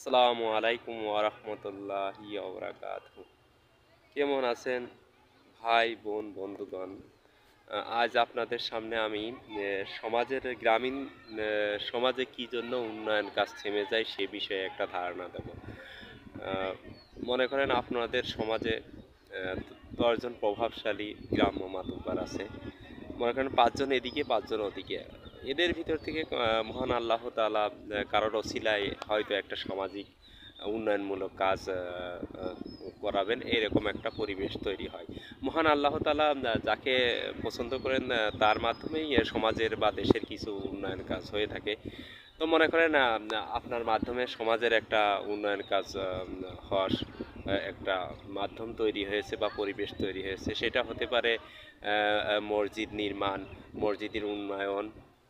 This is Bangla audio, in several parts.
আসসালামু আলাইকুম ওয়া রাহমাতুল্লাহি ওয়া বারাকাতুহু। কেমন আছেন ভাই, বোন, বন্ধুগণ? আজ আপনাদের সামনে আমি সমাজের গ্রামীণ সমাজে কি জন্য উন্নয়ন কাজ থেমে যায় সে বিষয়ে একটা ধারণা দেব। আ মনে করেন আপনাদের সমাজে ১০ জন প্রভাবশালী গ্রাম্য মাতব্বর আছে। মনে করেন ৫ জন এদিকে ৫ জন ওদিকে। এদের ভিতর থেকে মহান আল্লাহ তাআলা কারোর ওসিলায় হয়তো একটা সামাজিক উন্নয়নমূলক কাজ আ করাবেন, এরকম একটা পরিবেশ তৈরি হয়। মহান আল্লাহ তাআলা যাকে পছন্দ করেন তার মাধ্যমেই সমাজের বা দেশের কিছু উন্নয়ন কাজ হয়ে থাকে। তো মনে করেন আপনার মাধ্যমে সমাজের একটা উন্নয়ন কাজ হওয়ার একটা মাধ্যম তৈরি হয়েছে বা পরিবেশ তৈরি হয়েছে। সেটা হতে পারে মসজিদ নির্মাণ, মসজিদের উন্নয়ন,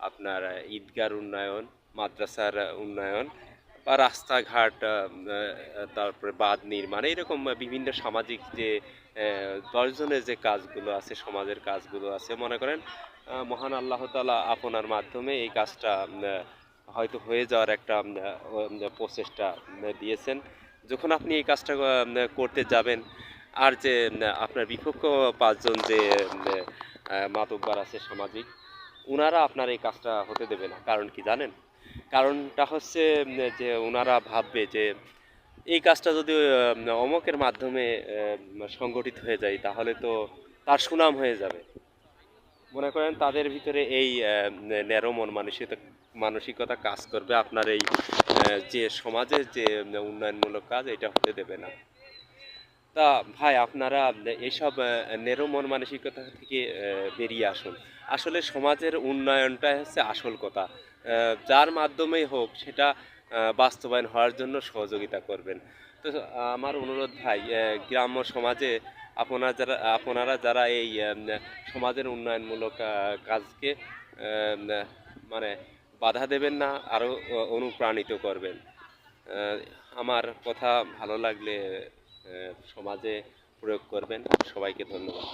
আপনার ঈদগাহর উন্নয়ন, মাদ্রাসার উন্নয়ন বা রাস্তাঘাট, তারপরে বাঁধ নির্মাণ, এইরকম বিভিন্ন সামাজিক যে ১০ জনের যে কাজগুলো আছে, সমাজের কাজগুলো আছে, মনে করেন মহান আল্লাহ তাআলা আপনার মাধ্যমে এই কাজটা হয়তো হয়ে যাওয়ার একটা প্রচেষ্টা দিয়েছেন। যখন আপনি এই কাজটা করতে যাবেন, আর যে আপনার বিপক্ষ ৫ জন যে মাতব্বর আছে সামাজিক, উনারা আপনার এই কাজটা হতে দেবে না। কারণ কি জানেন? কারণটা হচ্ছে যে উনারা ভাববে যে এই কাজটা যদি অমুকের মাধ্যমে সংগঠিত হয়ে যায় তাহলে তো তার সুনাম হয়ে যাবে। মনে করেন তাদের ভিতরে এই ন্যারো মন মানসিকতা কাজ করবে, আপনার এই যে সমাজের যে উন্নয়নমূলক কাজ এটা হতে দেবে না। তা ভাই, আপনারা এইসব ন্যারো মন মানসিকতা থেকে বেরিয়ে আসুন। আসলে সমাজের উন্নয়নটাই হচ্ছে আসল কথা। যার মাধ্যমেই হোক সেটা বাস্তবায়ন হওয়ার জন্য সহযোগিতা করবেন। তো আমার অনুরোধ ভাই, গ্রাম্য সমাজে আপনারা যারা এই সমাজের উন্নয়নমূলক কাজকে মানে বাধা দেবেন না, আরও অনুপ্রাণিত করবেন। আহ, আমার কথা ভালো লাগলে সমাজে প্রয়োগ করবেন। সবাইকে ধন্যবাদ।